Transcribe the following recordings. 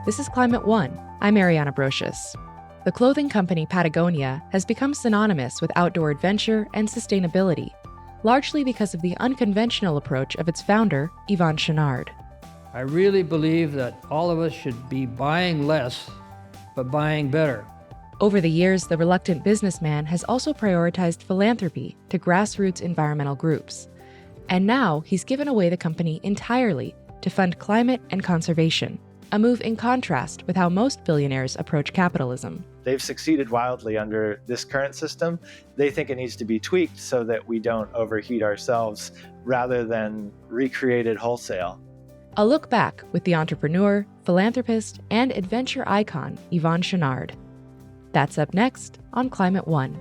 This is Climate One. I'm Ariana Brocious. The clothing company Patagonia has become synonymous with outdoor adventure and sustainability, largely because of the unconventional approach of its founder, Yvon Chouinard. I really believe that all of us should be buying less, but buying better. Over the years, the reluctant businessman has also prioritized philanthropy to grassroots environmental groups. And now he's given away the company entirely to fund climate and conservation, a move in contrast with how most billionaires approach capitalism. They've succeeded wildly under this current system. They think it needs to be tweaked so that we don't overheat ourselves rather than recreated wholesale. A look back with the entrepreneur, philanthropist, and adventure icon, Yvon Chouinard. That's up next on Climate One.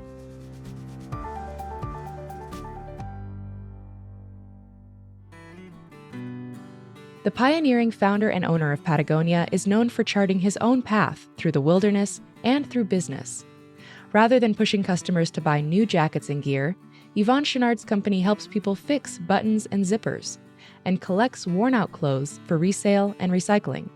The pioneering founder and owner of Patagonia is known for charting his own path through the wilderness and through business. Rather than pushing customers to buy new jackets and gear, Yvon Chouinard's company helps people fix buttons and zippers and collects worn-out clothes for resale and recycling.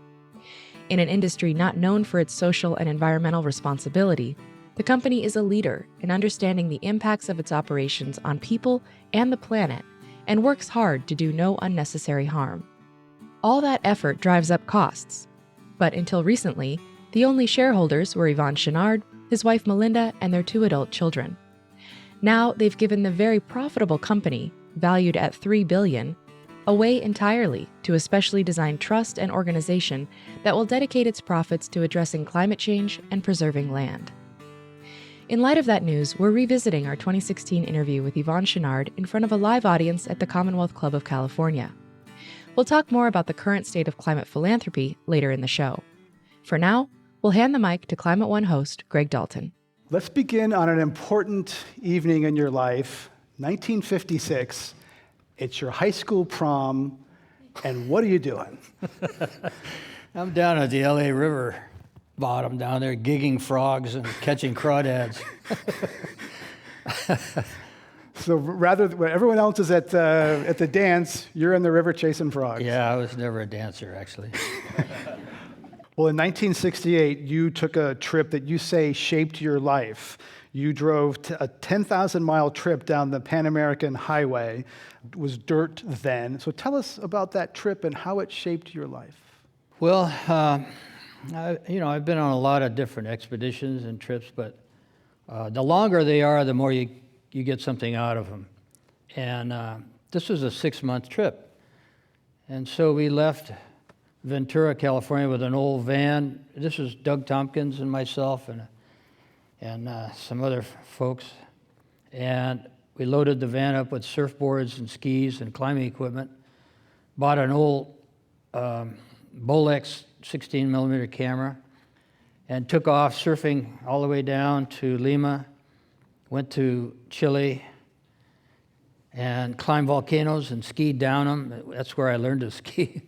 In an industry not known for its social and environmental responsibility, the company is a leader in understanding the impacts of its operations on people and the planet and works hard to do no unnecessary harm. All that effort drives up costs. But until recently, the only shareholders were Yvon Chouinard, his wife Melinda, and their 2 adult children. Now they've given the very profitable company, valued at $3 billion, away entirely to a specially designed trust and organization that will dedicate its profits to addressing climate change and preserving land. In light of that news, we're revisiting our 2016 interview with Yvon Chouinard in front of a live audience at the Commonwealth Club of California. We'll talk more about the current state of climate philanthropy later in the show. For now, we'll hand the mic to Climate One host Greg Dalton. Let's begin on an important evening in your life, 1956. It's your high school prom, and what are you doing? I'm down at the LA River bottom down there gigging frogs and catching crawdads. So rather when everyone else is at the dance, you're in the river chasing frogs. Yeah, I was never a dancer, actually. Well, in 1968, you took a trip that you say shaped your life. You drove a 10,000-mile trip down the Pan American Highway. It was dirt then. So tell us about that trip and how it shaped your life. Well, I've been on a lot of different expeditions and trips, but the longer they are, the more you get something out of them. And this was a 6-month trip. And so we left Ventura, California with an old van. This was Doug Tompkins and myself and some other folks. And we loaded the van up with surfboards and skis and climbing equipment, bought an old Bolex 16mm camera, and took off surfing all the way down to Lima, went to Chile, and climbed volcanoes and skied down them. That's where I learned to ski.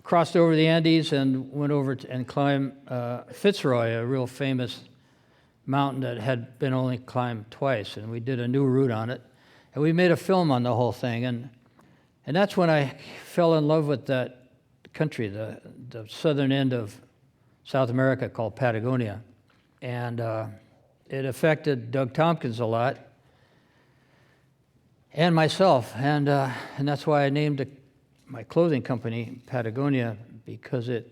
Crossed over the Andes and went over and climbed Fitzroy, a real famous mountain that had been only climbed twice, and we did a new route on it. And we made a film on the whole thing, and that's when I fell in love with that country, the southern end of South America called Patagonia. And it affected Doug Tompkins a lot, and myself, and that's why I named my clothing company Patagonia, because I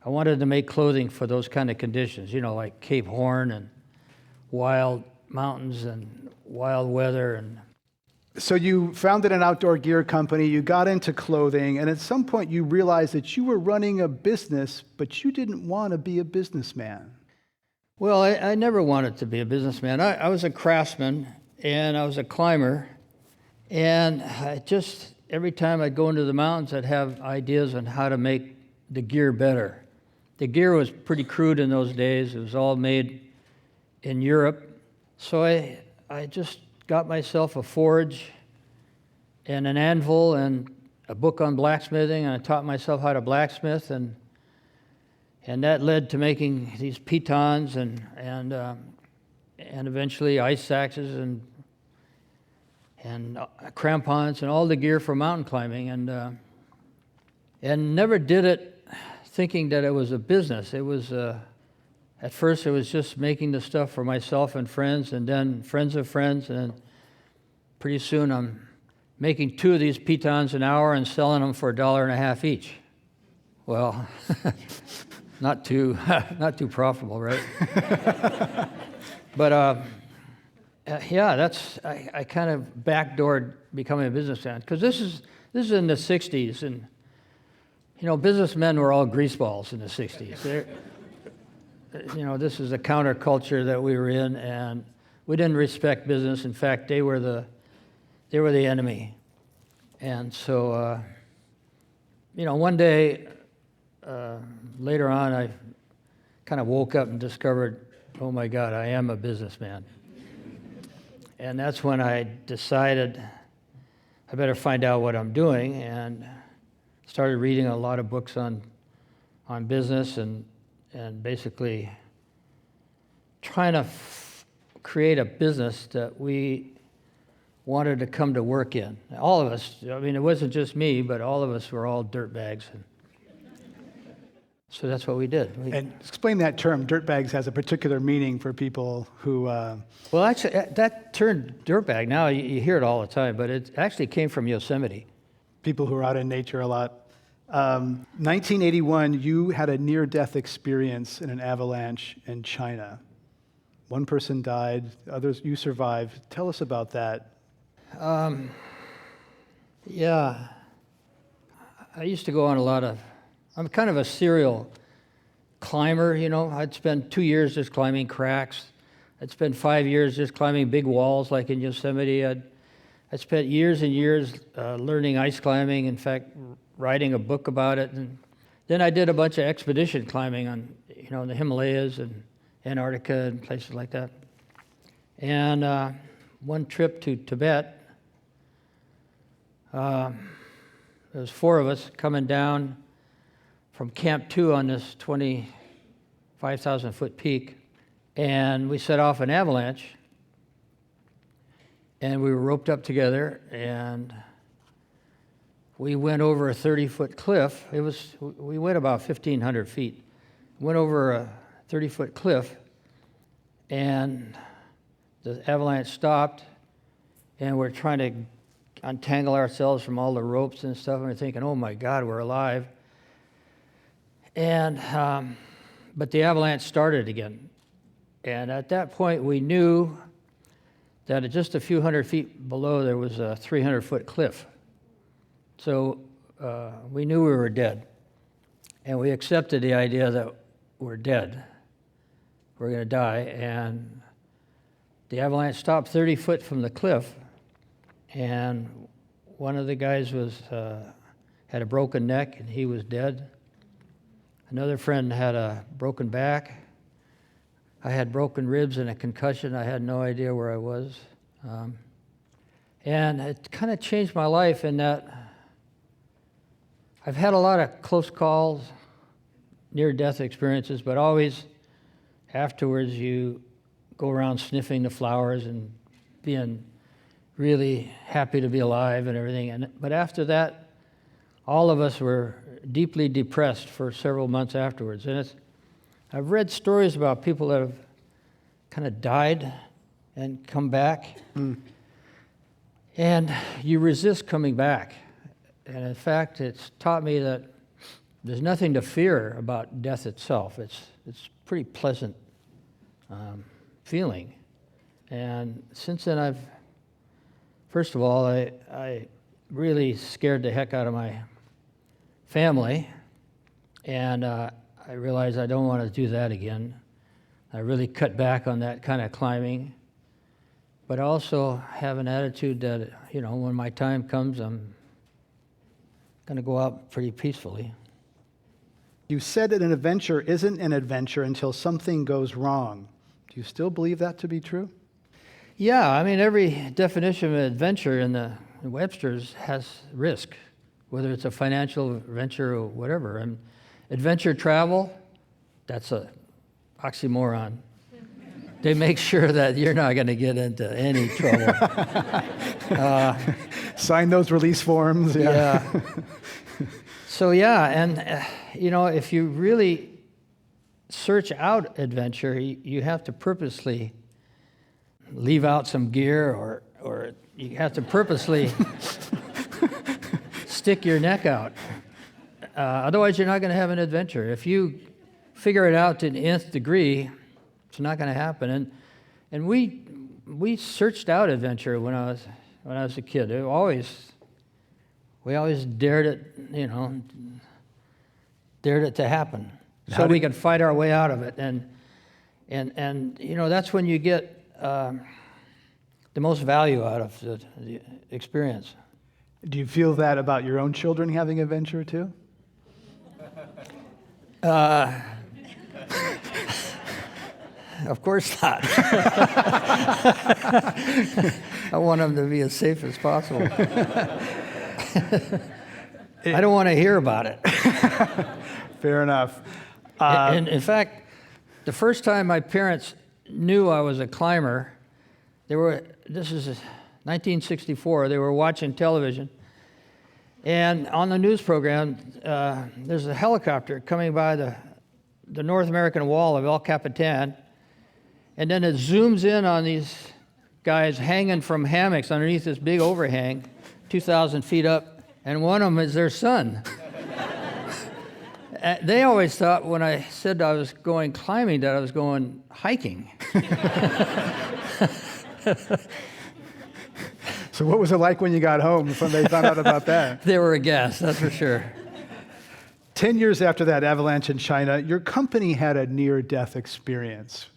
wanted to make clothing for those kind of conditions, like Cape Horn and wild mountains and wild weather. And so you founded an outdoor gear company, you got into clothing, and at some point you realized that you were running a business, but you didn't want to be a businessman. Well, I never wanted to be a businessman. I was a craftsman, and I was a climber, and every time I'd go into the mountains, I'd have ideas on how to make the gear better. The gear was pretty crude in those days. It was all made in Europe. So I just got myself a forge and an anvil and a book on blacksmithing, and I taught myself how to blacksmith, and that led to making these pitons and eventually ice axes and crampons and all the gear for mountain climbing. And and never did it thinking that it was a business. It was, at first it was just making the stuff for myself and friends, and then friends of friends, and pretty soon I'm making 2 of these pitons an hour and selling them for $1.50 each. Well, not too profitable, right? But yeah, I kind of backdoored becoming a businessman, because this is in the '60s, and businessmen were all greaseballs in the '60s. This is a counterculture that we were in, and we didn't respect business. In fact, they were the enemy. And so, one day later on, I kind of woke up and discovered, oh my God, I am a businessman. And that's when I decided I better find out what I'm doing, and started reading a lot of books on business, and basically trying to create a business that we wanted to come to work in. All of us, it wasn't just me, but all of us were all dirtbags. So that's what we did. And explain that term. Dirtbags has a particular meaning for people who... Well, actually, that term dirtbag, now you hear it all the time, but it actually came from Yosemite. People who are out in nature a lot. 1981, you had a near-death experience in an avalanche in China. One person died, others, you survived. Tell us about that. Yeah. I used to go on I'm kind of a serial climber, I'd spend 2 years just climbing cracks. I'd spend 5 years just climbing big walls like in Yosemite. I spent years and years learning ice climbing, in fact, writing a book about it. And then I did a bunch of expedition climbing on, the Himalayas and Antarctica and places like that. And one trip to Tibet, there was 4 of us coming down from Camp 2 on this 25,000-foot peak, and we set off an avalanche, and we were roped up together, and we went over a 30-foot cliff. We went about 1,500 feet. Went over a 30-foot cliff, and the avalanche stopped, and we're trying to untangle ourselves from all the ropes and stuff, and we're thinking, oh my God, we're alive. And but the avalanche started again. And at that point, we knew that at just a few hundred feet below, there was a 300-foot cliff. So we knew we were dead. And we accepted the idea that we're dead. We're going to die. And the avalanche stopped 30 foot from the cliff. And one of the guys had a broken neck, and he was dead. Another friend had a broken back. I had broken ribs and a concussion. I had no idea where I was. And it kind of changed my life in that I've had a lot of close calls, near-death experiences, but always afterwards you go around sniffing the flowers and being really happy to be alive and everything. But after that, all of us were deeply depressed for several months afterwards. And I've read stories about people that have kind of died and come back. And you resist coming back. And in fact, it's taught me that there's nothing to fear about death itself. It's pretty pleasant feeling. And since then, first of all, I really scared the heck out of my family, and I realized I don't want to do that again. I really cut back on that kind of climbing, but I also have an attitude that, when my time comes, I'm going to go out pretty peacefully. You said that an adventure isn't an adventure until something goes wrong. Do you still believe that to be true? Yeah, every definition of adventure in the Webster's has risk, whether it's a financial venture or whatever. And adventure travel, that's a oxymoron. They make sure that you're not going to get into any trouble. Sign those release forms. Yeah. So yeah, and if you really search out adventure, you have to purposely leave out some gear, or you have to purposely stick your neck out. Otherwise, you're not going to have an adventure. If you figure it out to the nth degree, it's not going to happen. And we searched out adventure when I was a kid. We always dared it to happen, so we could fight our way out of it. And that's when you get the most value out of the experience. Do you feel that about your own children having adventure too? Of course not. I want them to be as safe as possible. I don't want to hear about it. Fair enough. And in fact, the first time my parents knew I was a climber, this is 1964, they were watching television, and on the news program, there's a helicopter coming by the North American wall of El Capitan, and then it zooms in on these guys hanging from hammocks underneath this big overhang, 2,000 feet up, and one of them is their son. They always thought when I said I was going climbing that I was going hiking. So what was it like when you got home when they found out about that? They were aghast, that's for sure. 10 years after that avalanche in China, your company had a near-death experience.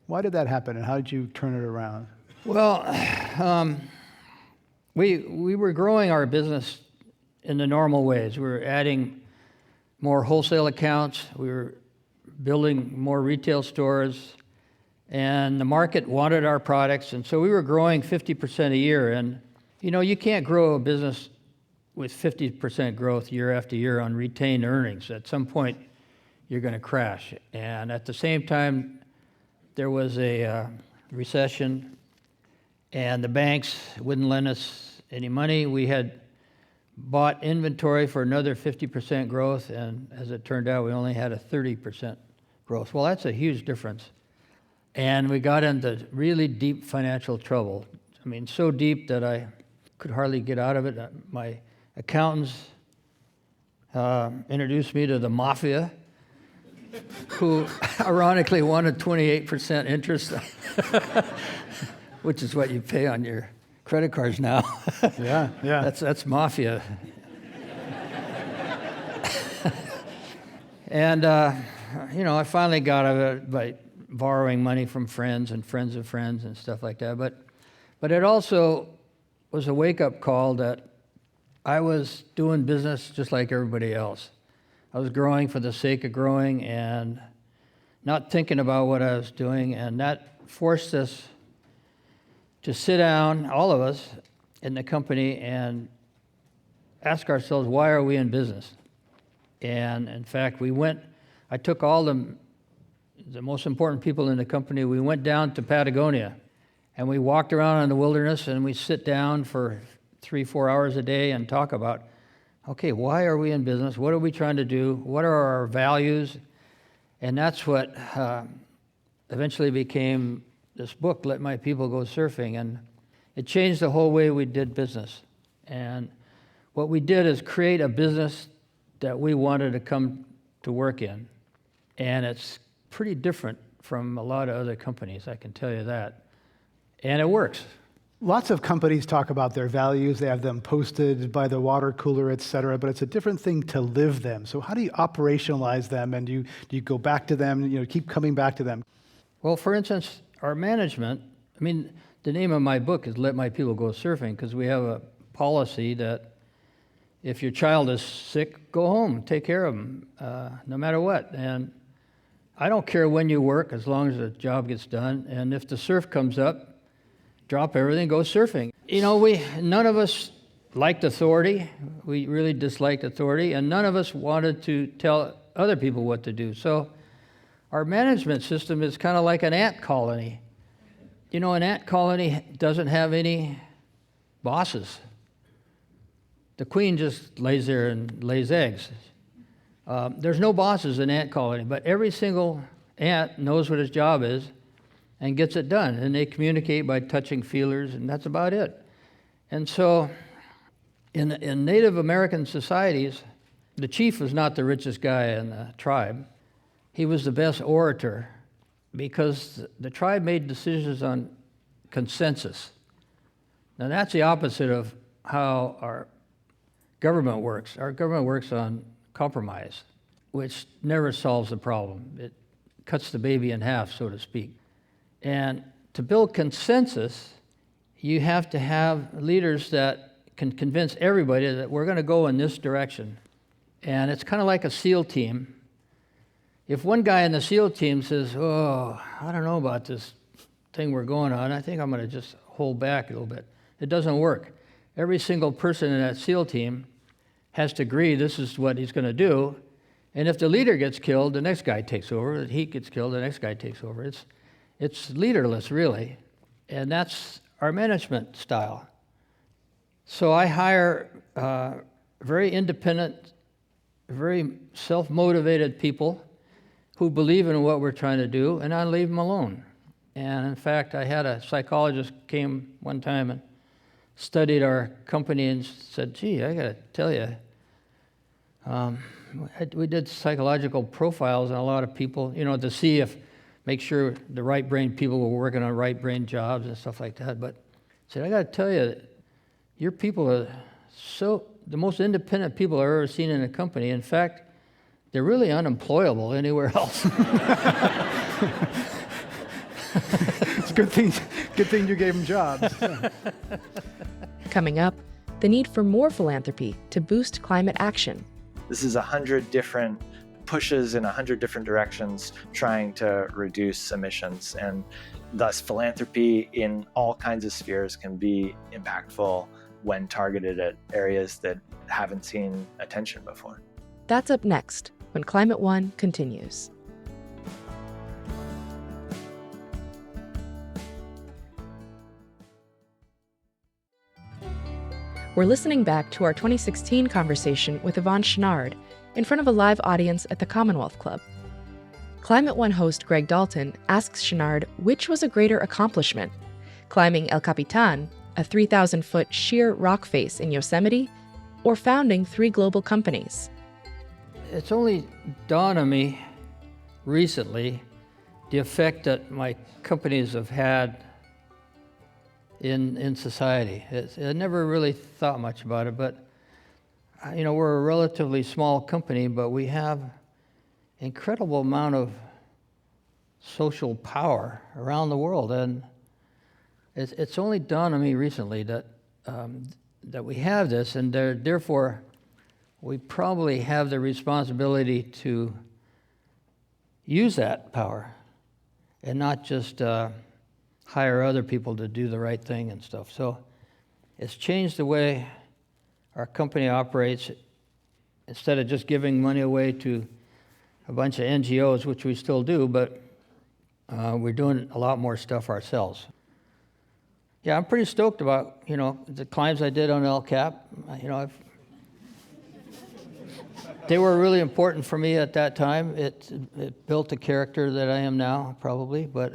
Why did that happen, and how did you turn it around? Well, we were growing our business in the normal ways. We were adding more wholesale accounts. We were building more retail stores, and the market wanted our products, and so we were growing 50% a year. And you can't grow a business with 50% growth year after year on retained earnings. At some point, you're going to crash. And at the same time, there was a recession, and the banks wouldn't lend us any money. We had bought inventory for another 50% growth, and as it turned out, we only had a 30% growth. Well, that's a huge difference. And we got into really deep financial trouble. I mean, so deep that I could hardly get out of it. My accountants introduced me to the mafia, who ironically wanted 28% interest, which is what you pay on your credit cards now. Yeah. That's mafia. And I finally got out of it by borrowing money from friends and friends of friends and stuff like that. But it also was a wake-up call that I was doing business just like everybody else. I was growing for the sake of growing and not thinking about what I was doing, and that forced us to sit down, all of us in the company, and ask ourselves, why are we in business? And in fact, I took all the most important people in the company, we went down to Patagonia, and we walked around in the wilderness, and we sit down for 3-4 hours a day and talk about, okay, why are we in business? What are we trying to do? What are our values? And that's what eventually became this book, Let My People Go Surfing. And it changed the whole way we did business. And what we did is create a business that we wanted to come to work in. And it's pretty different from a lot of other companies, I can tell you that. And it works. Lots of companies talk about their values. They have them posted by the water cooler, et cetera, but it's a different thing to live them. So how do you operationalize them, and do you go back to them, keep coming back to them? Well, for instance, our management, the name of my book is Let My People Go Surfing, because we have a policy that if your child is sick, go home, take care of them, no matter what. And I don't care when you work, as long as the job gets done. And if the surf comes up, drop everything, go surfing. None of us liked authority. We really disliked authority, and none of us wanted to tell other people what to do. So our management system is kind of like an ant colony. An ant colony doesn't have any bosses. the queen just lays there and lays eggs. There's no bosses in ant colony, but every single ant knows what his job is and gets it done. And they communicate by touching feelers, and that's about it. And so in Native American societies, the chief was not the richest guy in the tribe. He was the best orator because the tribe made decisions on consensus. Now that's the opposite of how our government works. Our government works on compromise, which never solves the problem. It cuts the baby in half, so to speak. And to build consensus, you have to have leaders that can convince everybody that we're going to go in this direction. And it's kind of like a SEAL team. If one guy in the SEAL team says, oh, I don't know about this thing we're going on, I think I'm going to just hold back a little bit. It doesn't work. Every single person in that SEAL team has to agree this is what he's going to do. And if the leader gets killed, the next guy takes over. If he gets killed, the next guy takes over. It's leaderless, really. And that's our management style. So I hire very independent, very self-motivated people who believe in what we're trying to do, and I leave them alone. And in fact, I had a psychologist came one time and studied our company and said, gee, I got to tell you, we did psychological profiles on a lot of people, to see make sure the right brain people were working on right brain jobs and stuff like that. But I said, I got to tell you, your people are the most independent people I've ever seen in a company. In fact, they're really unemployable anywhere else. It's a good thing you gave them jobs. Coming up, the need for more philanthropy to boost climate action. This is 100 different pushes in 100 different directions trying to reduce emissions, and thus philanthropy in all kinds of spheres can be impactful when targeted at areas that haven't seen attention before. That's up next when Climate One continues. We're listening back to our 2016 conversation with Yvon Chouinard in front of a live audience at the Commonwealth Club. Climate One host Greg Dalton asks Chouinard which was a greater accomplishment, climbing El Capitan, a 3,000-foot sheer rock face in Yosemite, or founding 3 global companies. It's only dawned on me recently the effect that my companies have had in society. I never really thought much about it, but we're a relatively small company, but we have incredible amount of social power around the world, and it's only dawned on me recently that we have this, and therefore we probably have the responsibility to use that power and not just hire other people to do the right thing and stuff. So it's changed the way our company operates. Instead of just giving money away to a bunch of NGOs, which we still do, but we're doing a lot more stuff ourselves. Yeah, I'm pretty stoked about, the climbs I did on El Cap. They were really important for me at that time. It built the character that I am now, probably, but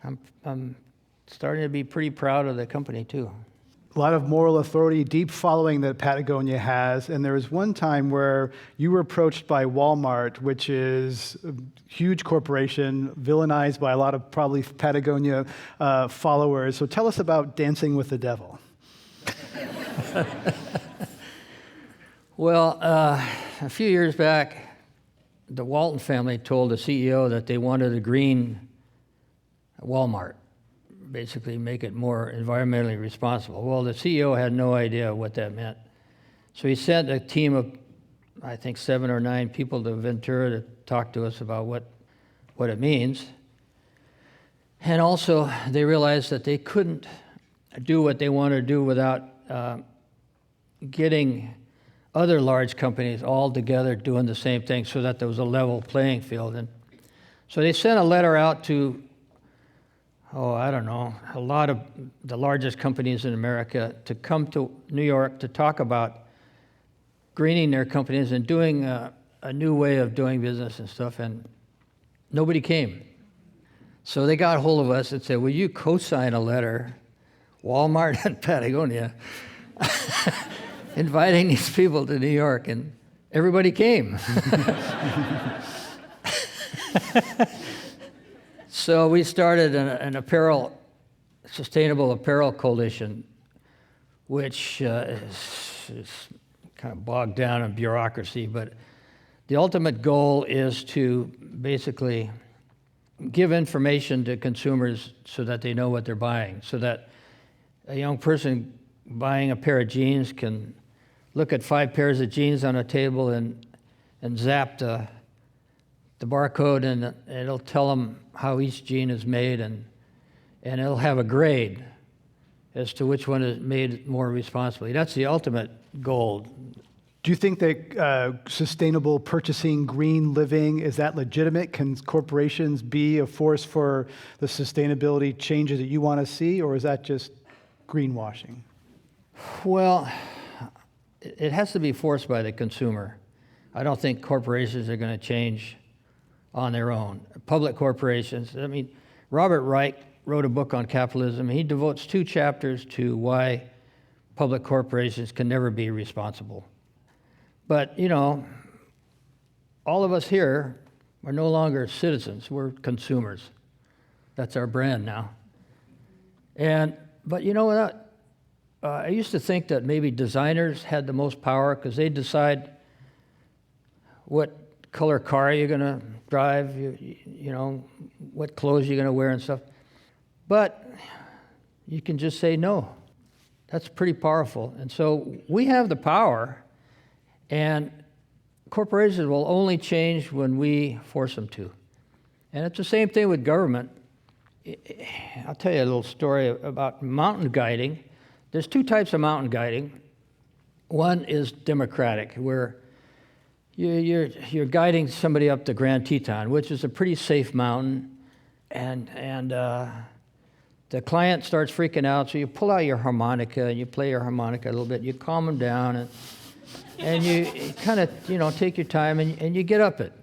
I'm starting to be pretty proud of the company, too. A lot of moral authority, deep following that Patagonia has. And there was one time where you were approached by Walmart, which is a huge corporation, villainized by a lot of probably Patagonia followers. So tell us about Dancing with the Devil. Well, a few years back, the Walton family told the CEO that they wanted a green Walmart, basically make it more environmentally responsible. Well, the CEO had no idea what that meant. So he sent a team of, I think, 7 or 9 people to Ventura to talk to us about what it means. And also, they realized that they couldn't do what they wanted to do without getting other large companies all together doing the same thing so that there was a level playing field. And so they sent a letter out to I don't know, a lot of the largest companies in America to come to New York to talk about greening their companies and doing a new way of doing business and stuff, and nobody came. So they got a hold of us and said, will you co-sign a letter, Walmart and Patagonia, inviting these people to New York? And everybody came. So we started an sustainable apparel coalition, which is kind of bogged down in bureaucracy, but the ultimate goal is to basically give information to consumers so that they know what they're buying, so that a young person buying a pair of jeans can look at 5 pairs of jeans on a table and zap the barcode, and it'll tell them how each jean is made, and it'll have a grade as to which one is made more responsibly. That's the ultimate goal. Do you think that sustainable purchasing, green living, is that legitimate? Can corporations be a force for the sustainability changes that you want to see, or is that just greenwashing? Well, it has to be forced by the consumer. I don't think corporations are going to change on their own. Public corporations, I mean, Robert Reich wrote a book on capitalism. He devotes 2 chapters to why public corporations can never be responsible. But, you know, all of us here are no longer citizens, we're consumers. That's our brand now. But you know what? I used to think that maybe designers had the most power because they decide what color car you're going to drive, you know, what clothes you're going to wear and stuff. But you can just say no. That's pretty powerful. And so we have the power, and corporations will only change when we force them to. And it's the same thing with government. I'll tell you a little story about mountain guiding. There's 2 types of mountain guiding. One is democratic, where you're guiding somebody up the Grand Teton, which is a pretty safe mountain, and the client starts freaking out, so you pull out your harmonica and you play your harmonica a little bit. You calm them down, and you kind of, you know, take your time and you get up it.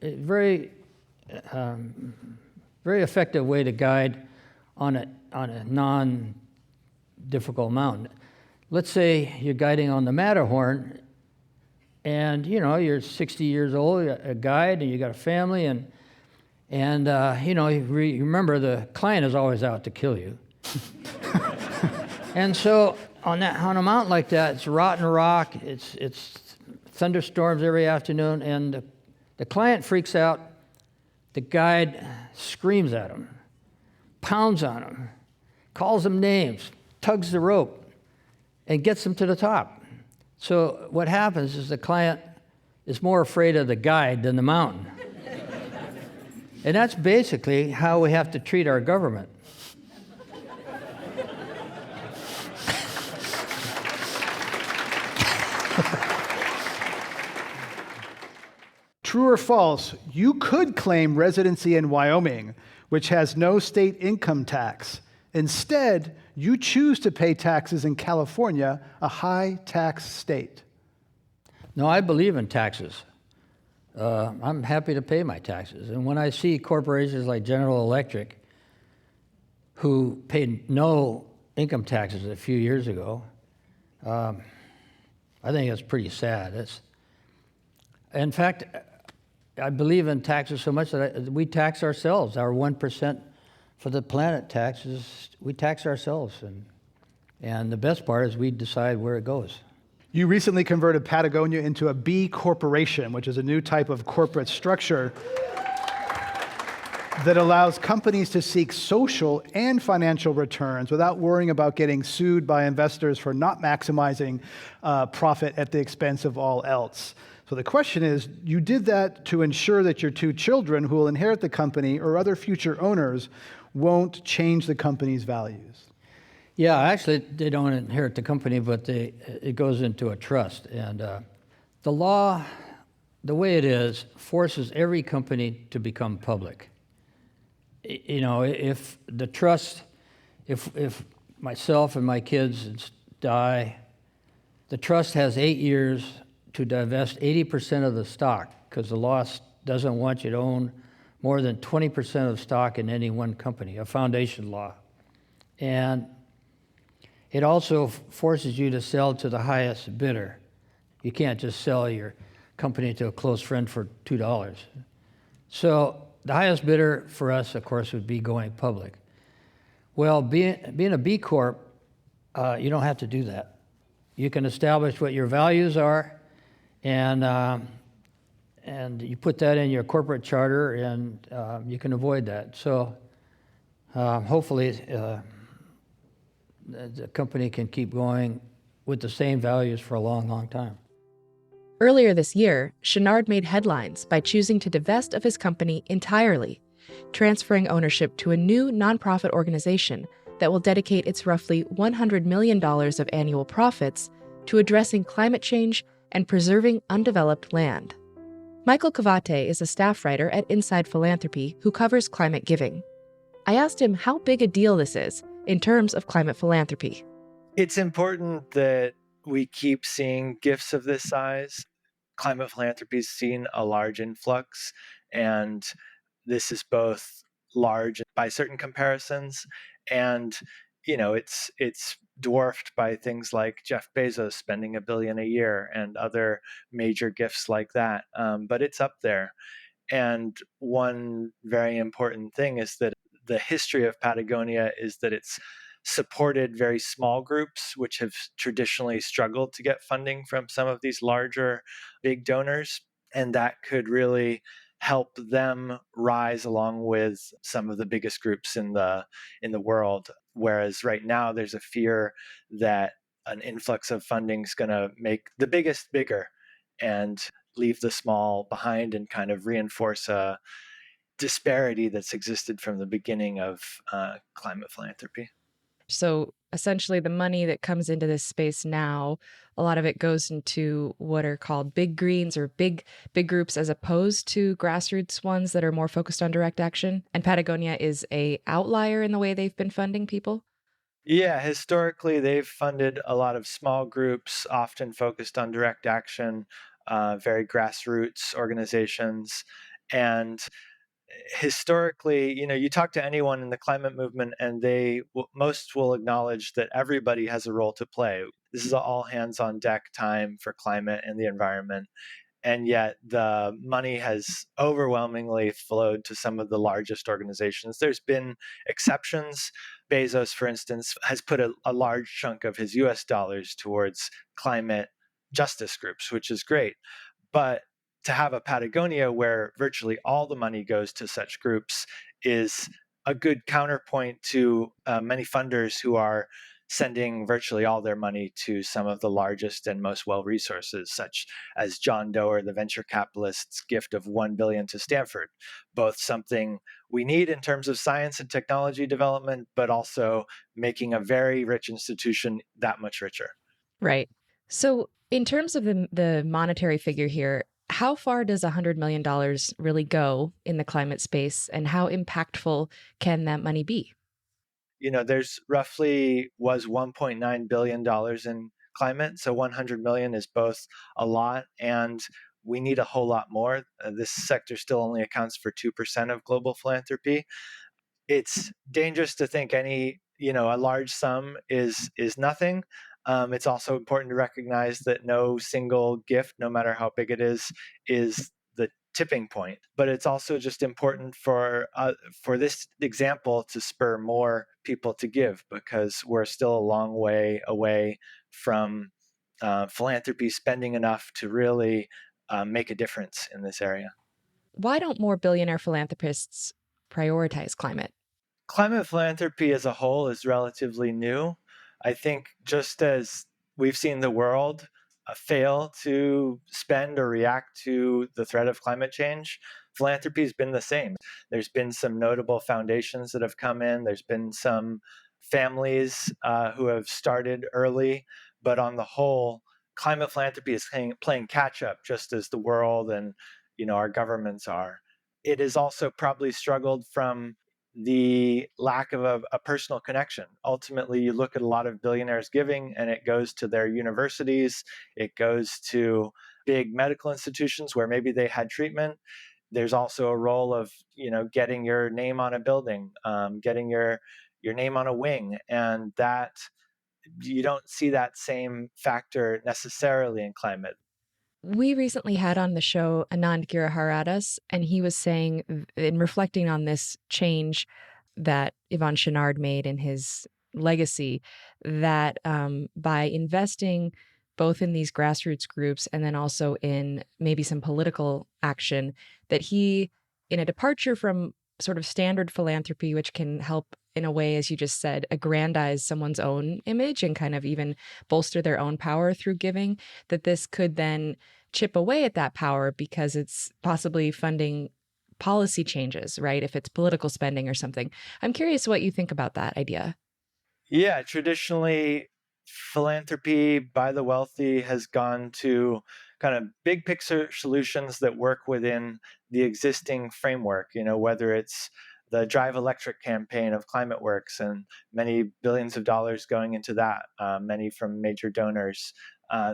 Very effective way to guide on a non-difficult mountain. Let's say you're guiding on the Matterhorn, and you know you're 60 years old, a guide, and you got a family, and you know you remember the client is always out to kill you. And so on a mountain like that, it's rotten rock, it's thunderstorms every afternoon, and the client freaks out. The guide screams at him, pounds on him, calls him names, tugs the rope, and gets him to the top. So what happens is the client is more afraid of the guide than the mountain. And that's basically how we have to treat our government. True or false, you could claim residency in Wyoming, which has no state income tax. Instead, you choose to pay taxes in California, a high-tax state. No, I believe in taxes. I'm happy to pay my taxes. And when I see corporations like General Electric, who paid no income taxes a few years ago, I think it's pretty sad. In fact, I believe in taxes so much that we tax ourselves. Our 1% for the planet taxes, we tax ourselves. And the best part is we decide where it goes. You recently converted Patagonia into a B corporation, which is a new type of corporate structure that allows companies to seek social and financial returns without worrying about getting sued by investors for not maximizing profit at the expense of all else. So the question is, you did that to ensure that your 2 children who will inherit the company or other future owners won't change the company's values. Yeah, actually, they don't inherit the company, but it goes into a trust. And the law, the way it is, forces every company to become public. if the trust, if myself and my kids die, the trust has 8 years to divest 80% of the stock, because the law doesn't want you to own more than 20% of stock in any one company, a foundation law. And it also forces you to sell to the highest bidder. You can't just sell your company to a close friend for $2. So the highest bidder for us, of course, would be going public. Well, being a B Corp, you don't have to do that. You can establish what your values are, and you put that in your corporate charter, and you can avoid that. So hopefully the company can keep going with the same values for a long, long time. Earlier this year, Chouinard made headlines by choosing to divest of his company entirely, transferring ownership to a new nonprofit organization that will dedicate its roughly $100 million of annual profits to addressing climate change and preserving undeveloped land. Michael Kavate is a staff writer at Inside Philanthropy who covers climate giving. I asked him how big a deal this is in terms of climate philanthropy. It's important that we keep seeing gifts of this size. Climate philanthropy's seen a large influx, and this is both large by certain comparisons, and it's dwarfed by things like Jeff Bezos spending $1 billion a year and other major gifts like that. But it's up there. And one very important thing is that the history of Patagonia is that it's supported very small groups, which have traditionally struggled to get funding from some of these larger, big donors. And that could really help them rise along with some of the biggest groups in the world. Whereas right now there's a fear that an influx of funding is going to make the biggest bigger and leave the small behind, and kind of reinforce a disparity that's existed from the beginning of climate philanthropy. So essentially, the money that comes into this space now, a lot of it goes into what are called big greens or big groups, as opposed to grassroots ones that are more focused on direct action. And Patagonia is a outlier in the way they've been funding people. Yeah, historically, they've funded a lot of small groups, often focused on direct action, very grassroots organizations. And historically, you talk to anyone in the climate movement, and most will acknowledge that everybody has a role to play. This is all hands on deck time for climate and the environment. And yet the money has overwhelmingly flowed to some of the largest organizations. There's been exceptions. Bezos, for instance, has put a large chunk of his US dollars towards climate justice groups, which is great. But to have a Patagonia where virtually all the money goes to such groups is a good counterpoint to many funders who are sending virtually all their money to some of the largest and most well-resourced, such as John Doerr, the venture capitalist's gift of $1 billion to Stanford, both something we need in terms of science and technology development, but also making a very rich institution that much richer. Right. So in terms of the monetary figure here, how far does $100 million really go in the climate space, and how impactful can that money be? There's roughly was $1.9 billion in climate. So 100 million is both a lot, and we need a whole lot more. This sector still only accounts for 2% of global philanthropy. It's dangerous to think a large sum is nothing. It's also important to recognize that no single gift, no matter how big it is the tipping point. But it's also just important for this example to spur more people to give, because we're still a long way away from philanthropy spending enough to really make a difference in this area. Why don't more billionaire philanthropists prioritize climate? Climate philanthropy as a whole is relatively new. I think just as we've seen the world fail to spend or react to the threat of climate change, philanthropy has been the same. There's been some notable foundations that have come in. There's been some families who have started early, but on the whole, climate philanthropy is playing catch up, just as the world and our governments are. It has also probably struggled from the lack of a personal connection. Ultimately, you look at a lot of billionaires giving, and it goes to their universities, it goes to big medical institutions where maybe they had treatment. There's also a role of getting your name on a building, getting your name on a wing, and that you don't see that same factor necessarily in climate. We recently had on the show Anand Giriharadas, and he was saying, in reflecting on this change that Yvon Chouinard made in his legacy, that by investing both in these grassroots groups and then also in maybe some political action, that he, in a departure from sort of standard philanthropy, which can help in a way, as you just said, aggrandize someone's own image and kind of even bolster their own power through giving, that this could then chip away at that power because it's possibly funding policy changes, right? If it's political spending or something. I'm curious what you think about that idea. Yeah, traditionally, philanthropy by the wealthy has gone to kind of big picture solutions that work within the existing framework, whether it's the Drive Electric campaign of ClimateWorks and many billions of dollars going into that, many from major donors,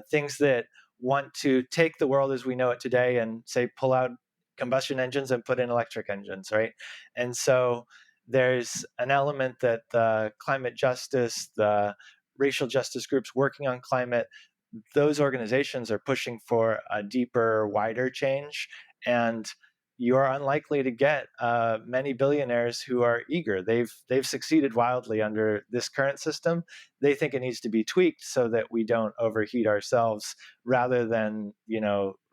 things that want to take the world as we know it today and say, pull out combustion engines and put in electric engines, right? And so there's an element that the climate justice, the racial justice groups working on climate, those organizations are pushing for a deeper, wider change. And you are unlikely to get many billionaires who are eager. They've succeeded wildly under this current system. They think it needs to be tweaked so that we don't overheat ourselves, rather than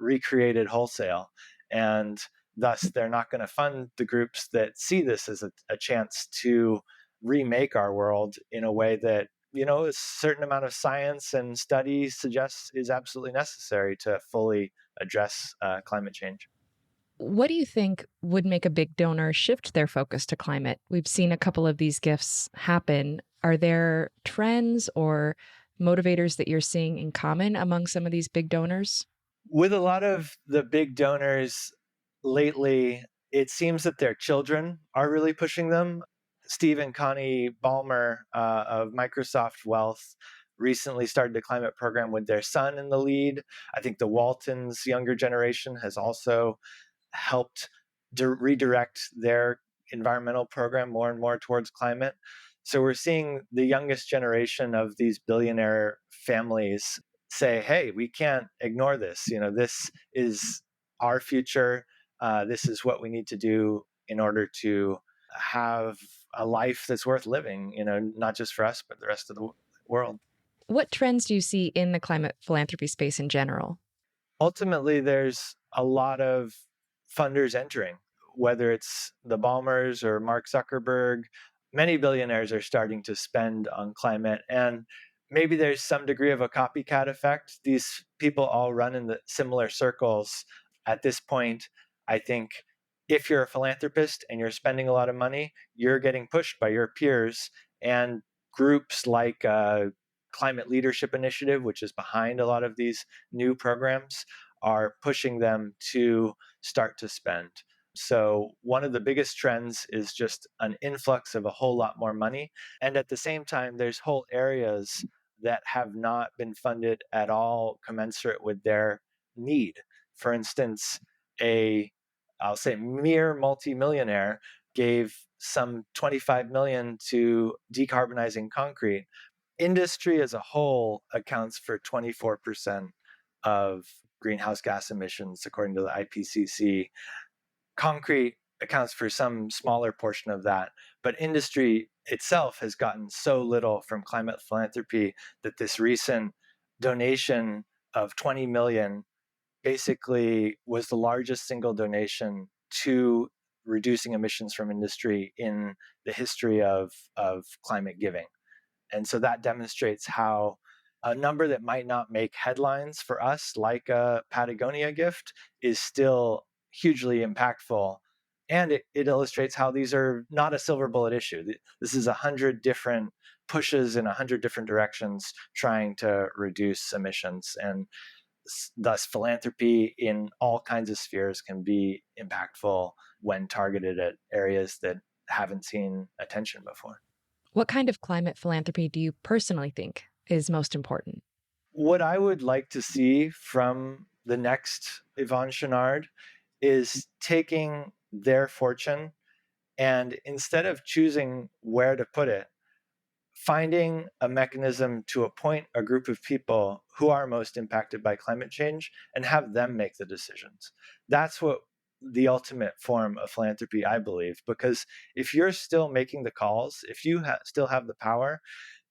recreate it wholesale. And thus, they're not going to fund the groups that see this as a chance to remake our world in a way that a certain amount of science and study suggests is absolutely necessary to fully address climate change. What do you think would make a big donor shift their focus to climate? We've seen a couple of these gifts happen. Are there trends or motivators that you're seeing in common among some of these big donors? With a lot of the big donors lately, it seems that their children are really pushing them. Steve and Connie Ballmer of Microsoft Wealth recently started a climate program with their son in the lead. I think the Waltons' younger generation has also helped redirect their environmental program more and more towards climate. So we're seeing the youngest generation of these billionaire families say, hey, we can't ignore this. This is our future. This is what we need to do in order to have a life that's worth living, not just for us, but the rest of the world. What trends do you see in the climate philanthropy space in general? Ultimately, there's a lot of funders entering, whether it's the Balmers or Mark Zuckerberg. Many billionaires are starting to spend on climate, and maybe there's some degree of a copycat effect. These people all run in the similar circles. At this point, I think if you're a philanthropist and you're spending a lot of money, you're getting pushed by your peers, and groups like Climate Leadership Initiative, which is behind a lot of these new programs, are pushing them to start to spend. So one of the biggest trends is just an influx of a whole lot more money. And at the same time, there's whole areas that have not been funded at all commensurate with their need. For instance, I'll say mere multimillionaire gave some 25 million to decarbonizing concrete. Industry as a whole accounts for 24% of greenhouse gas emissions, according to the IPCC. Concrete accounts for some smaller portion of that, but industry itself has gotten so little from climate philanthropy that this recent donation of 20 million basically was the largest single donation to reducing emissions from industry in the history of climate giving. And so that demonstrates how a number that might not make headlines for us, like a Patagonia gift, is still hugely impactful. And it illustrates how these are not a silver bullet issue. This is 100 different pushes in 100 different directions trying to reduce emissions. And thus, philanthropy in all kinds of spheres can be impactful when targeted at areas that haven't seen attention before. What kind of climate philanthropy do you personally think is most important? What I would like to see from the next Yvon Chouinard is taking their fortune and instead of choosing where to put it, finding a mechanism to appoint a group of people who are most impacted by climate change and have them make the decisions. That's what the ultimate form of philanthropy, I believe, because if you're still making the calls, if you still have the power,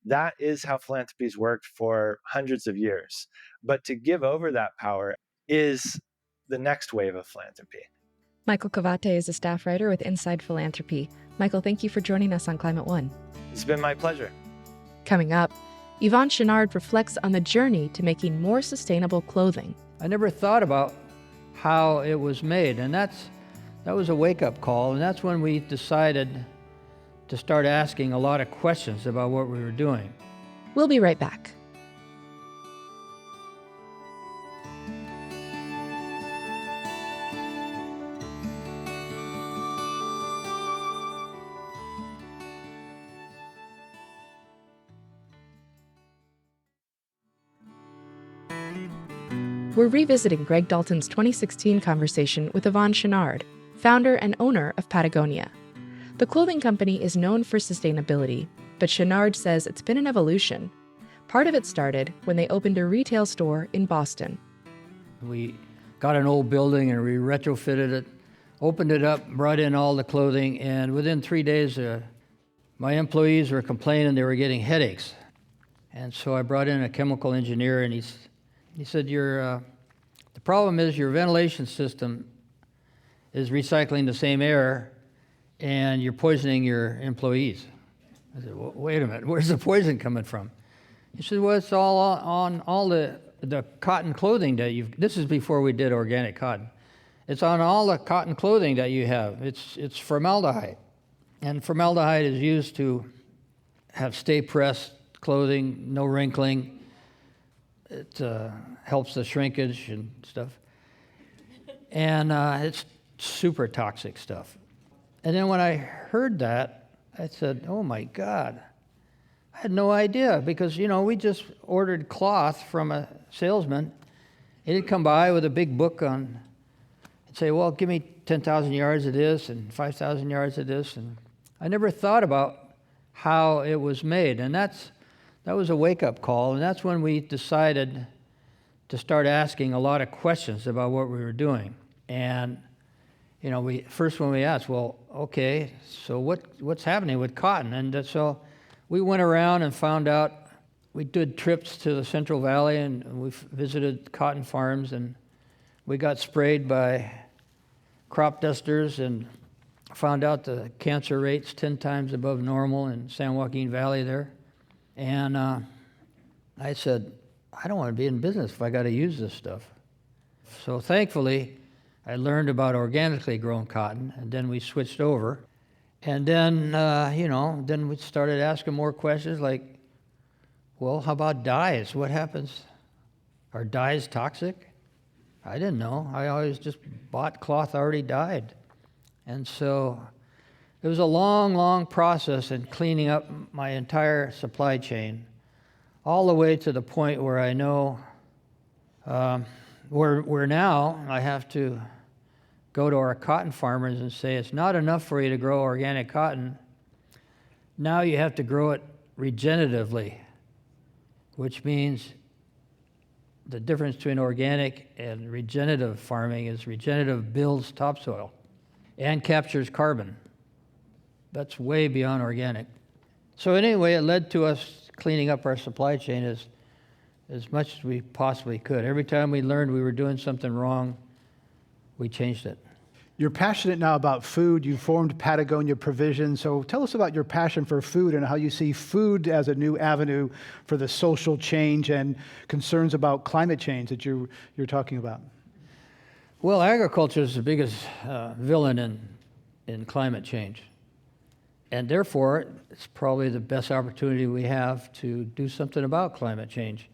that is how philanthropy's worked for hundreds of years. But to give over that power is the next wave of philanthropy. Michael Kavate is a staff writer with Inside Philanthropy. Michael, thank you for joining us on Climate One. It's been my pleasure. Coming up, Yvon Chouinard reflects on the journey to making more sustainable clothing. I never thought about how it was made, and that was a wake-up call, and that's when we decided to start asking a lot of questions about what we were doing. We'll be right back. We're revisiting Greg Dalton's 2016 conversation with Yvon Chouinard, founder and owner of Patagonia. The clothing company is known for sustainability, but Chouinard says it's been an evolution. Part of it started when they opened a retail store in Boston. We got an old building and we retrofitted it, opened it up, brought in all the clothing, and within 3 days, my employees were complaining they were getting headaches. And so I brought in a chemical engineer, and he said, the problem is your ventilation system is recycling the same air, and you're poisoning your employees. I said, well, wait a minute, where's the poison coming from? He said, well, it's all on all the cotton clothing that this is before we did organic cotton. It's on all the cotton clothing that you have. It's formaldehyde. And formaldehyde is used to have stay-pressed clothing, no wrinkling. It helps the shrinkage and stuff. And it's super toxic stuff. And then when I heard that, I said, oh my God. I had no idea because, we just ordered cloth from a salesman. He'd come by with a big book and say, well, give me 10,000 yards of this and 5,000 yards of this. And I never thought about how it was made. And that was a wake-up call. And that's when we decided to start asking a lot of questions about what we were doing. And when we asked, well, okay, so what's happening with cotton? And so we went around and found out. We did trips to the Central Valley and we visited cotton farms, and we got sprayed by crop dusters and found out the cancer rate's 10 times above normal in San Joaquin Valley there. And I said, I don't want to be in business if I got to use this stuff. So thankfully, I learned about organically grown cotton, and then we switched over. And then, then we started asking more questions like, well, how about dyes? What happens? Are dyes toxic? I didn't know. I always just bought cloth already dyed. And so it was a long, long process in cleaning up my entire supply chain, all the way to the point where I know where now I have to go to our cotton farmers and say, it's not enough for you to grow organic cotton. Now you have to grow it regeneratively, which means the difference between organic and regenerative farming is regenerative builds topsoil and captures carbon. That's way beyond organic. So anyway, it led to us cleaning up our supply chain as much as we possibly could. Every time we learned we were doing something wrong, we changed it. You're passionate now about food. You formed Patagonia Provision. So tell us about your passion for food and how you see food as a new avenue for the social change and concerns about climate change that you're talking about. Well, agriculture is the biggest villain in climate change. And therefore, it's probably the best opportunity we have to do something about climate change.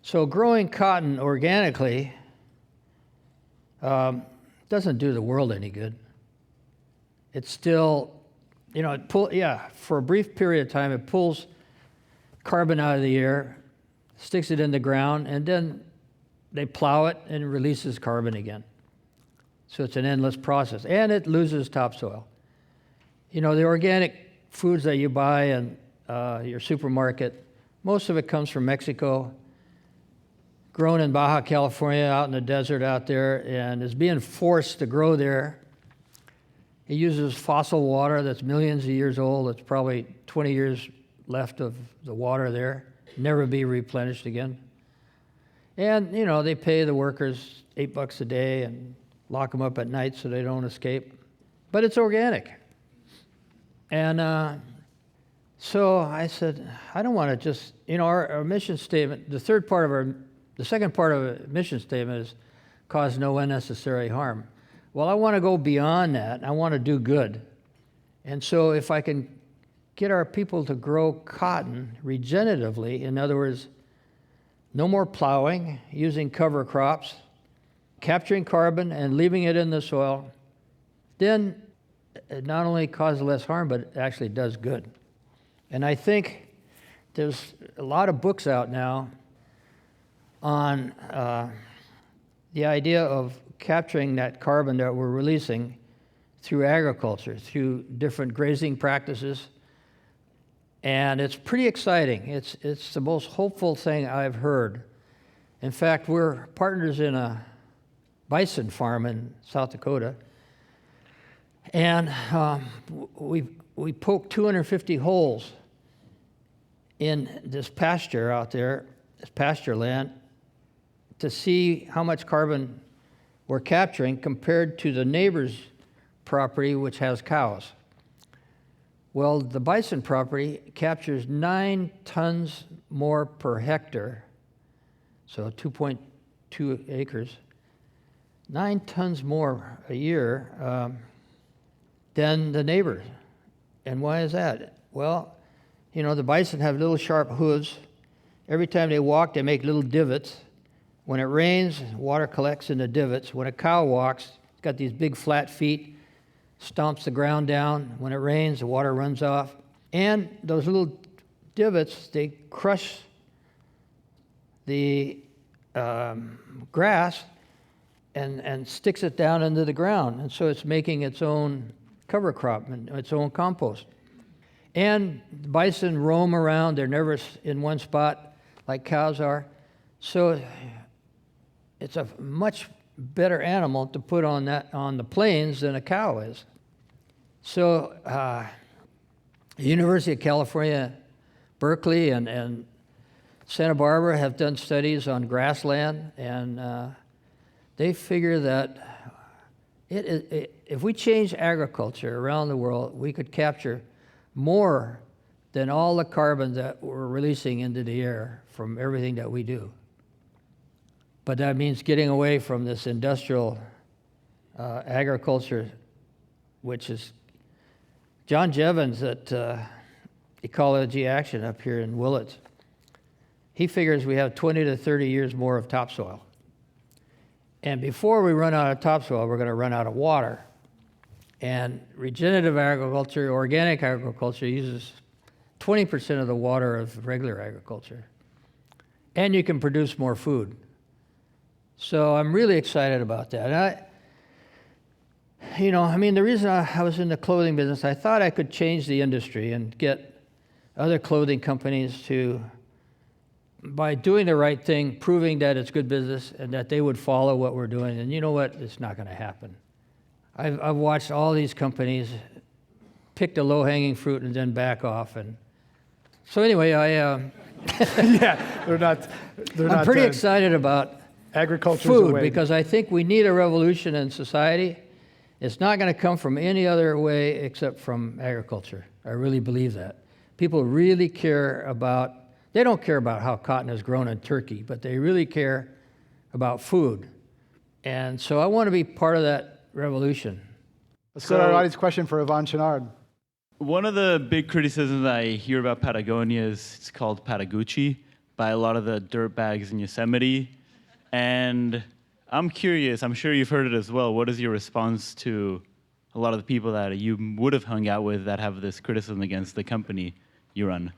So growing cotton organically doesn't do the world any good. It still for a brief period of time, it pulls carbon out of the air, sticks it in the ground, and then they plow it and it releases carbon again. So it's an endless process, and it loses topsoil. The organic foods that you buy in your supermarket, most of it comes from Mexico, grown in Baja California, out in the desert out there, and is being forced to grow there. It uses fossil water that's millions of years old. It's probably 20 years left of the water there, never be replenished again. And, they pay the workers $8 a day and lock them up at night so they don't escape. But it's organic. And so I said, I don't want to just, our mission statement, the second part of our mission statement is cause no unnecessary harm. Well, I want to go beyond that. I want to do good. And so if I can get our people to grow cotton regeneratively, in other words, no more plowing, using cover crops, capturing carbon and leaving it in the soil, then it not only causes less harm, but it actually does good. And I think there's a lot of books out now on the idea of capturing that carbon that we're releasing through agriculture, through different grazing practices. And it's pretty exciting. It's the most hopeful thing I've heard. In fact, we're partners in a bison farm in South Dakota. And we poked 250 holes in this pasture out there, this pasture land, to see how much carbon we're capturing compared to the neighbor's property, which has cows. Well, the bison property captures 9 tons more per hectare, so 2.2 acres, 9 tons more a year than the neighbors. And why is that? Well, the bison have little sharp hooves. Every time they walk, they make little divots. When it rains, water collects in the divots. When a cow walks, it's got these big flat feet, stomps the ground down. When it rains, the water runs off. And those little divots, they crush the grass and sticks it down into the ground. And so it's making its own cover crop and its own compost. And the bison roam around. They're never in one spot like cows are. So it's a much better animal to put on the plains than a cow is. So the University of California, Berkeley, and Santa Barbara have done studies on grassland, and they figure that if we change agriculture around the world, we could capture more than all the carbon that we're releasing into the air from everything that we do. But that means getting away from this industrial agriculture, which is John Jevons at Ecology Action up here in Willits. He figures we have 20 to 30 years more of topsoil. And before we run out of topsoil, we're going to run out of water. And regenerative agriculture, organic agriculture, uses 20% of the water of regular agriculture. And you can produce more food. So I'm really excited about that. And the reason I was in the clothing business, I thought I could change the industry and get other clothing companies to, by doing the right thing, proving that it's good business and that they would follow what we're doing. And you know what? It's not going to happen. I've watched all these companies pick the low-hanging fruit and then back off. And so anyway, Yeah, they're not. I'm pretty excited about agriculture food because I think we need a revolution in society. It's not going to come from any other way except from agriculture. I really believe that. People really care about, they don't care about how cotton is grown in Turkey, but they really care about food. And so I want to be part of that revolution. Let's go to our audience question for Yvon Chouinard. One of the big criticisms I hear about Patagonia is it's called Patagucci by a lot of the dirt bags in Yosemite. And I'm curious, I'm sure you've heard it as well, what is your response to a lot of the people that you would have hung out with that have this criticism against the company you run?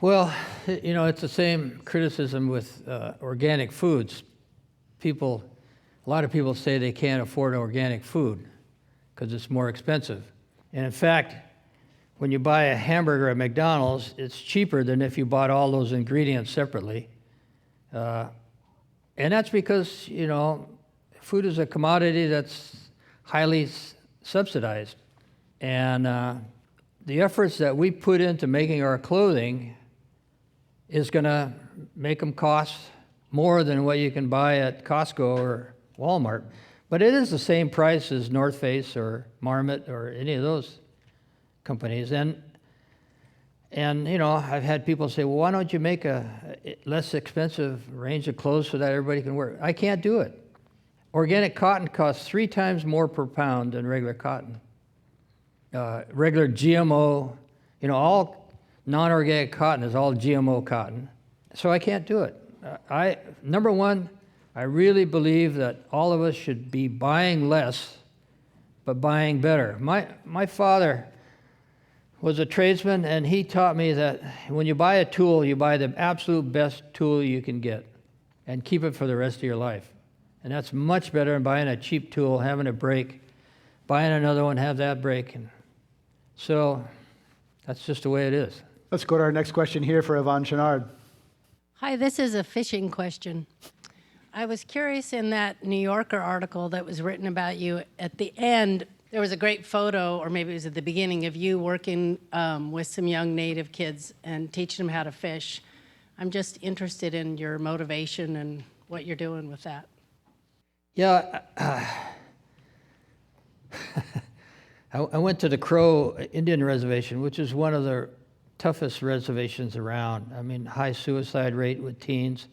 Well, it's the same criticism with organic foods. A lot of people say they can't afford organic food because it's more expensive. And in fact, when you buy a hamburger at McDonald's, it's cheaper than if you bought all those ingredients separately. And that's because, food is a commodity that's highly subsidized. And the efforts that we put into making our clothing is going to make them cost more than what you can buy at Costco or Walmart. But it is the same price as North Face or Marmot or any of those companies. And I've had people say, well, why don't you make a less expensive range of clothes so that everybody can wear it? I can't do it. Organic cotton costs 3 times more per pound than regular cotton. Regular GMO, all non-organic cotton is all GMO cotton. So I can't do it. Number one, I really believe that all of us should be buying less, but buying better. My father was a tradesman, and he taught me that when you buy a tool, you buy the absolute best tool you can get and keep it for the rest of your life. And that's much better than buying a cheap tool, having it break, buying another one, have that break. And so that's just the way it is. Let's go to our next question here for Yvon Chouinard. Hi, this is a fishing question. I was curious, in that New Yorker article that was written about you, at the end, there was a great photo, or maybe it was at the beginning, of you working with some young Native kids and teaching them how to fish. I'm just interested in your motivation and what you're doing with that. Yeah, I went to the Crow Indian Reservation, which is one of the toughest reservations around. I mean, high suicide rate with teens.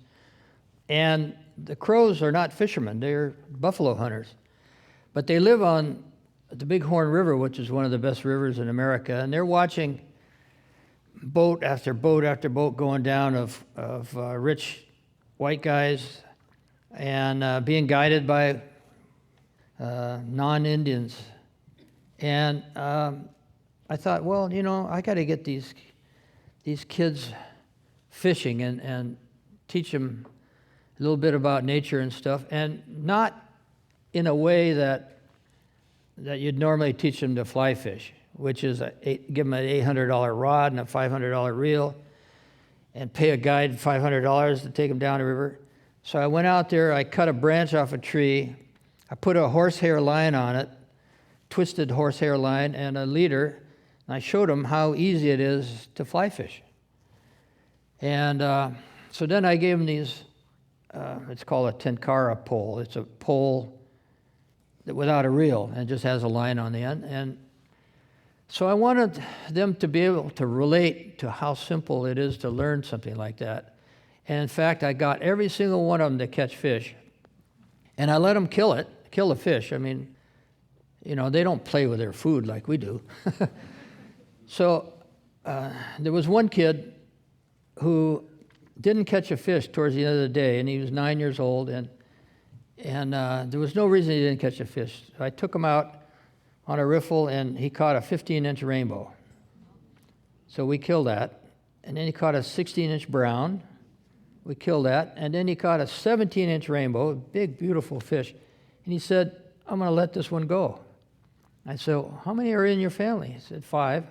And the Crows are not fishermen, they're buffalo hunters. But they live on the Bighorn River, which is one of the best rivers in America, and they're watching boat after boat after boat going down of rich white guys and being guided by non-Indians. And I thought, well, I got to get these kids fishing and teach them a little bit about nature and stuff, and not in a way that you'd normally teach them to fly fish, which is give them an $800 rod and a $500 reel, and pay a guide $500 to take them down the river. So I went out there, I cut a branch off a tree, I put a horsehair line on it, twisted horsehair line, and a leader, and I showed them how easy it is to fly fish. And so then I gave them these, it's called a tenkara pole. It's a pole without a reel and just has a line on the end. And so I wanted them to be able to relate to how simple it is to learn something like that. And in fact, I got every single one of them to catch fish. And I let them kill the fish. I mean, they don't play with their food like we do. So there was one kid who didn't catch a fish towards the end of the day, and he was 9 years old, and there was no reason he didn't catch a fish. So I took him out on a riffle, and he caught a 15-inch rainbow. So we killed that. And then he caught a 16-inch brown. We killed that. And then he caught a 17-inch rainbow, a big, beautiful fish. And he said, I'm going to let this one go. I said, well, how many are in your family? He said, 5.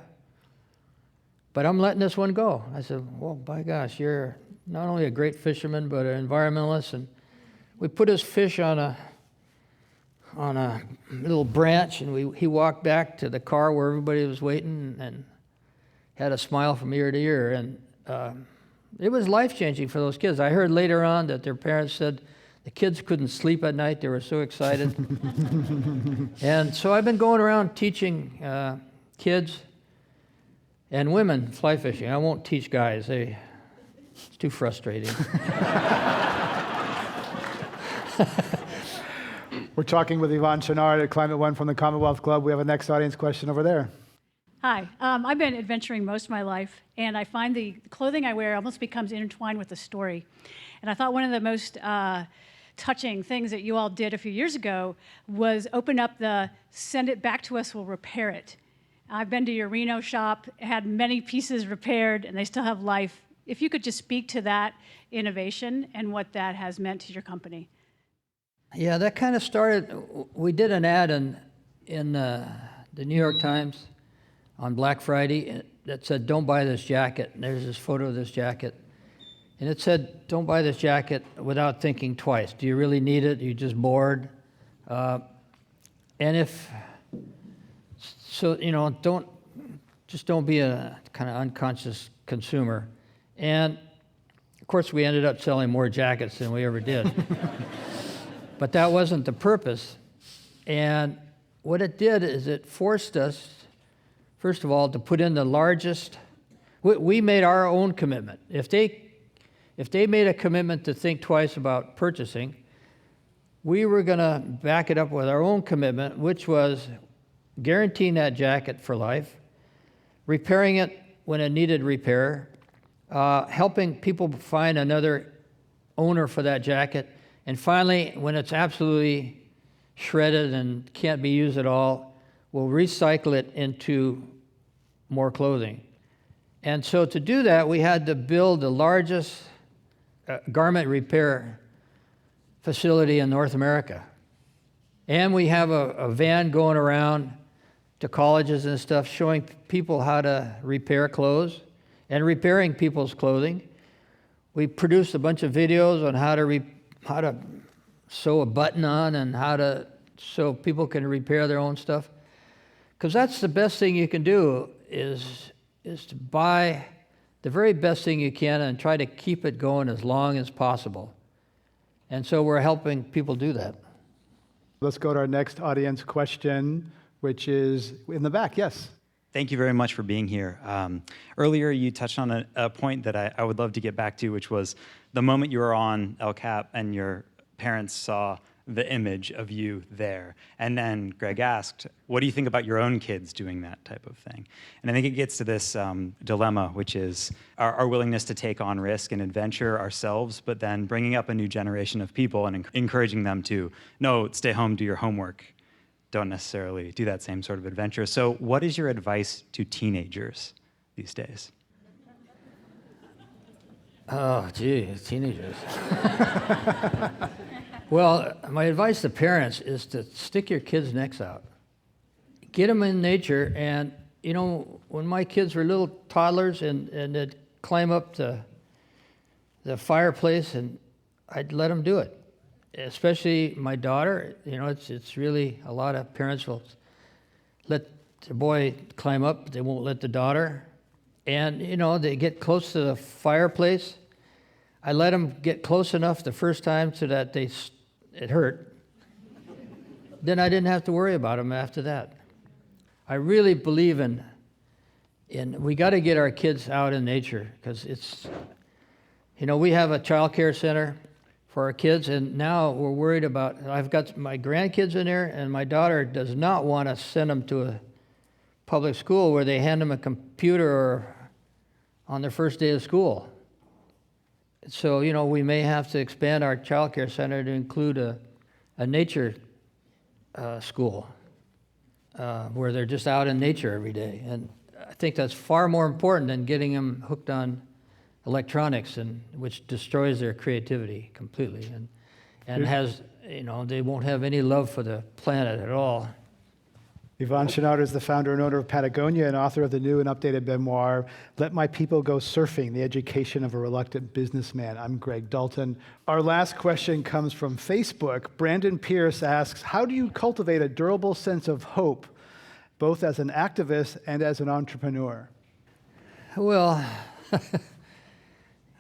But I'm letting this one go. I said, well, by gosh, you're not only a great fisherman, but an environmentalist. And we put his fish on a little branch, and he walked back to the car where everybody was waiting and had a smile from ear to ear. And it was life-changing for those kids. I heard later on that their parents said the kids couldn't sleep at night. They were so excited. And so I've been going around teaching kids and women fly fishing. I won't teach guys. It's too frustrating. We're talking with Yvon Chouinard at Climate One from the Commonwealth Club. We have a next audience question over there. Hi, I've been adventuring most of my life, and I find the clothing I wear almost becomes intertwined with the story. And I thought one of the most touching things that you all did a few years ago was open up the send it back to us, we'll repair it. I've been to your Reno shop, had many pieces repaired, and they still have life. If you could just speak to that innovation and what that has meant to your company. Yeah, that kind of started, we did an ad in the New York Times on Black Friday that said, don't buy this jacket. And there's this photo of this jacket. And it said, don't buy this jacket without thinking twice. Do you really need it? Are you just bored? And don't be a kind of unconscious consumer. And of course, we ended up selling more jackets than we ever did. But that wasn't the purpose. And what it did is it forced us, first of all, to put in the largest. We made our own commitment. If they made a commitment to think twice about purchasing, we were going to back it up with our own commitment, which was guaranteeing that jacket for life, repairing it when it needed repair, helping people find another owner for that jacket, and finally, when it's absolutely shredded and can't be used at all, we'll recycle it into more clothing. And so to do that, we had to build the largest garment repair facility in North America. And we have a van going around to colleges and stuff showing people how to repair clothes and repairing people's clothing. We produced a bunch of videos on how to sew a button on and so people can repair their own stuff. Because that's the best thing you can do is to buy the very best thing you can and try to keep it going as long as possible. And so we're helping people do that. Let's go to our next audience question, which is in the back. Yes. Thank you very much for being here. Earlier, you touched on a point that I would love to get back to, which was the moment you were on El Cap and your parents saw the image of you there. And then Greg asked, what do you think about your own kids doing that type of thing? And I think it gets to this dilemma, which is our willingness to take on risk and adventure ourselves, but then bringing up a new generation of people and encouraging them to, no, stay home, do your homework. Don't necessarily do that same sort of adventure. So what is your advice to teenagers these days? Oh, gee, teenagers. Well, my advice to parents is to stick your kids' necks out. Get them in nature, and, when my kids were little toddlers and they'd climb up the fireplace, and I'd let them do it. Especially my daughter, it's really, a lot of parents will let the boy climb up, but they won't let the daughter. And, they get close to the fireplace. I let them get close enough the first time so that it hurt. Then I didn't have to worry about them after that. I really believe in we got to get our kids out in nature, because it's, we have a child care center for our kids, and now we're worried about, I've got my grandkids in there, and my daughter does not want to send them to a public school where they hand them a computer on their first day of school. So, we may have to expand our child care center to include a nature school where they're just out in nature every day. And I think that's far more important than getting them hooked on electronics, which destroys their creativity completely and has, they won't have any love for the planet at all. Yvon Chouinard is the founder and owner of Patagonia and author of the new and updated memoir, Let My People Go Surfing, The Education of a Reluctant Businessman. I'm Greg Dalton. Our last question comes from Facebook. Brandon Pierce asks, how do you cultivate a durable sense of hope, both as an activist and as an entrepreneur? Well,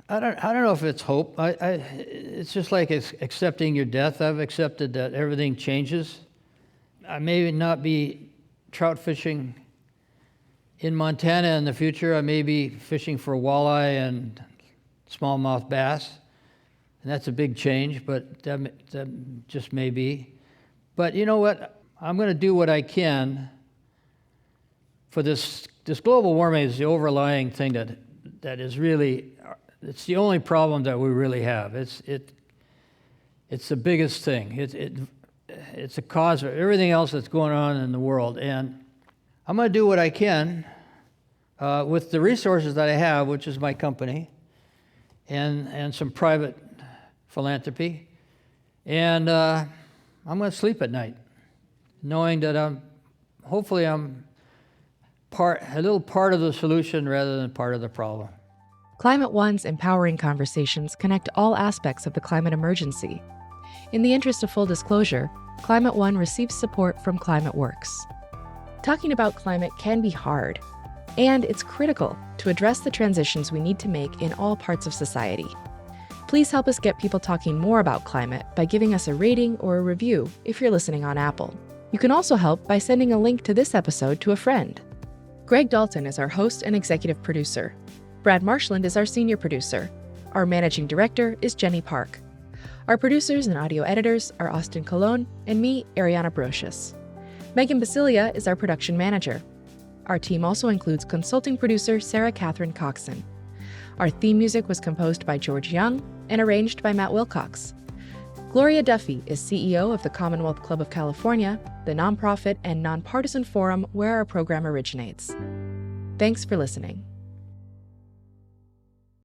I don't know if it's hope. It's just like accepting your death. I've accepted that everything changes. I may not be trout fishing in Montana in the future. I may be fishing for walleye and smallmouth bass, and that's a big change, but that just may be. But you know what? I'm going to do what I can for this. This global warming is the overlying thing that is really, it's the only problem that we really have. It's the biggest thing. It's a cause of everything else that's going on in the world. And I'm going to do what I can with the resources that I have, which is my company, and some private philanthropy. And I'm going to sleep at night, knowing that hopefully I'm a little part of the solution rather than part of the problem. Climate One's empowering conversations connect all aspects of the climate emergency. In the interest of full disclosure, Climate One receives support from Climate Works. Talking about climate can be hard, and it's critical to address the transitions we need to make in all parts of society. Please help us get people talking more about climate by giving us a rating or a review if you're listening on Apple. You can also help by sending a link to this episode to a friend. Greg Dalton is our host and executive producer. Brad Marshland is our senior producer. Our managing director is Jenny Park. Our producers and audio editors are Austin Colon and me, Ariana Brocious. Megan Basilia is our production manager. Our team also includes consulting producer Sarah Catherine Coxon. Our theme music was composed by George Young and arranged by Matt Wilcox. Gloria Duffy is CEO of the Commonwealth Club of California, the nonprofit and nonpartisan forum where our program originates. Thanks for listening.